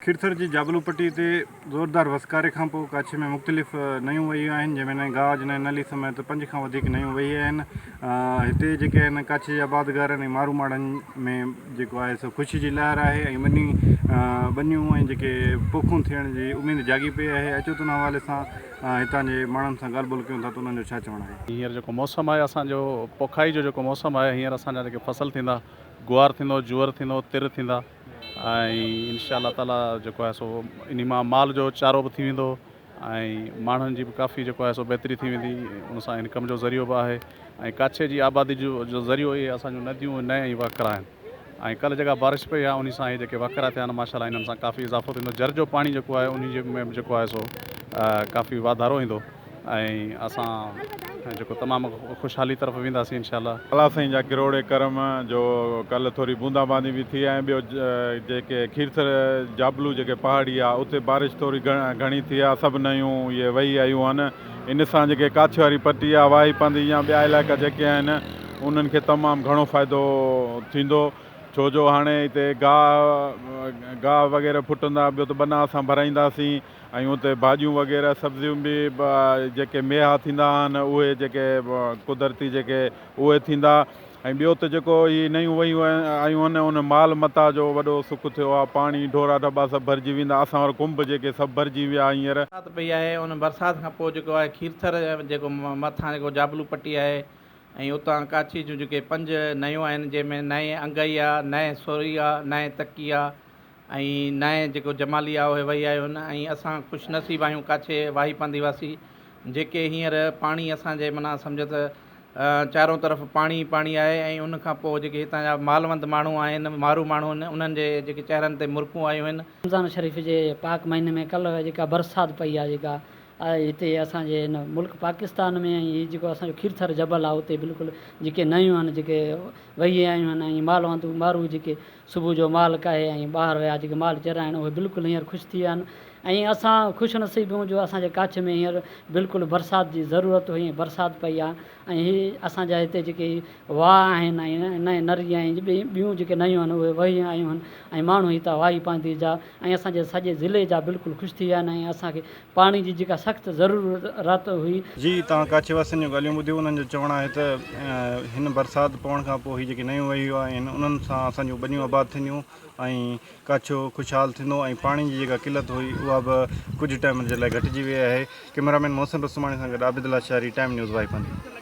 खीरथर जी जाबलू पट्टी ते ज़ोरदार वसकारे खां पोइ कच्छ में मुख़्तलिफ़ नयूं वयूं आहिनि, जंहिंमें गाज ने नली समेत 5 खां वधीक नयूं वही आहिनि। हिते जेके आहिनि कच्छ जे आबादगार ऐं मारू माड़नि में जेको आहे सो ख़ुशी जी लहर आहे ऐं बनियूं ऐं जेके पोखूं थियण जी उमेदु जागी पई आहे। अचो त हवाले सां हितां जे माण्हुनि सां ॻाल्हि ॿोल कयूं था त उन्हनि जो छा चवणु आहे। हींअर जेको मौसमु आहे असांजो पोखाई जो जेको मौसमु आहे, हींअर असांजा जेके फसल थींदा, गुआर थींदो, जूअर थींदो, तिर थींदा ऐं इंशाअल्लाह ताला जेको आहे सो इन मां माल जो चारो बि थी वेंदो ऐं माण्हुनि जी बि काफ़ी जेको आहे सो बहितरी थी वेंदी, उन सां इनकम जो ज़रियो बि आहे। ऐं कच्छ जी आबादी जो ज़रियो इहे असांजो नदियूं न ऐं वकरा आहिनि ऐं कल्ह जेका बारिश पई आहे उन सां इहे जेके वकरा थिया आहिनि माशाअल्लाह इन्हनि सां काफ़ी इज़ाफ़ो थींदो। जर जो पाणी जेको आहे उन में जेको आहे सो काफ़ी वाधारो ईंदो ऐं असां जेको तमामु ख़ुशहाली तरफ़ वेंदासीं इंशाअल्लाह। अलाह साईं जा किरोड़े करम जो कल्ह थोरी बूंदाबांदी बि थी ऐं ॿियो जेके खीरथर जाबलू जेके पहाड़ी आहे उते बारिश थोरी घणी थी आहे, सभु नयूं इहे वही आयूं आहिनि। इन सां जेके कच्छ वारी पट्टी आहे वाही पंदी या ॿिया इलाइक़ा जेके आहिनि उन्हनि खे तमामु घणो फ़ाइदो थींदो, छो जो हाणे हिते गाह वग़ैरह फुटंदा, ॿियो त बना असां भराईंदासीं ऐं उते भाॼियूं वग़ैरह सब्जियूं बि जेके मेहा थींदा आहिनि उहे जेके कुदरती जेके उहे थींदा। ऐं ॿियो त जेको ही नयूं वयूं आयूं आहिनि उन माल मता जो वॾो सुख थियो आहे, पाणी ढोरा ढबा सभु भरिजी वेंदा, असां वटि कुंभ जेके सभु भरिजी विया हींअर। बरसाति पई आहे, उन बरसाति खां पोइ जेको आहे खीरथर जेको मथां जेको जाबलू पट्टी आहे ऐं उतां काची जूं जेके 5 नयूं आहिनि, जंहिंमें नए अंगई आहे, नए सोरी आहे, नए तकी आहे ऐं नए जेको जमाली आहे उहे वही आहियूं आहिनि। ऐं असां ख़ुशनसीब आहियूं काछे वाही पांदी वासी जेके हींअर पाणी असांजे माना सम्झो त चारों तरफ़ पाणी पाणी आहे ऐं उन खां पोइ जेके हितां जा मालवंत माण्हू आहिनि, मारू माण्हू आहिनि, उन्हनि जे जेके चहिरनि ते मुर्कूं आयूं आहिनि। रमज़ान शरीफ़ जे पाक महीने में कल्ह जेका बरसाति पई आहे जेका हिते असांजे हिन मुल्क पाकिस्तान में ऐं जेको असांजो खीरथर जबल आहे उते बिल्कुलु जेके नयूं आहिनि जेके वही आयूं आहिनि ऐं मालवंत मारू जेके सुबुह जो माल काहे ऐं ॿाहिरि विया जेके माल चराइण उहे बिल्कुलु हींअर ख़ुशि थी विया आहिनि। ऐं असां ख़ुशनसीब आहियूं जो असांजे कच्छ में हींअर बिल्कुलु बरसाति जी ज़रूरत हुई, बरसाति पई आहे ऐं हीअ असांजा हिते जेके वाह आहिनि ऐं नए नरी ऐं ॿियूं जेके नयूं आहिनि उहे वही आयूं आहिनि ऐं माण्हू हितां वाही पांदी जा ऐं असांजे सॼे ज़िले जा बिल्कुलु ख़ुशि थी विया आहिनि ऐं असांखे पाणी जी जेका सख़्तु ज़रूरत हुई। जी तव्हां कच्छ वासियुनि जूं ॻाल्हियूं ॿुधियूं, उन्हनि जो चवणु आहे त हिन बरसाति पवण खां पोइ हीअ जेके नयूं वहियूं आहिनि उन्हनि सां असांजूं बनियूं आबाद थींदियूं ऐं कच्छ ख़ुशहाल थींदो ऐं पाणी जी जेका किल्लत हुई उहा बि कुझु टाइम जे लाइ घटिजी वई आहे। कैमरामैन मोहसिन रसमाणी सां गॾु आबिदुल्ला शाहरी, टाइम न्यूज़ वाही पांदी।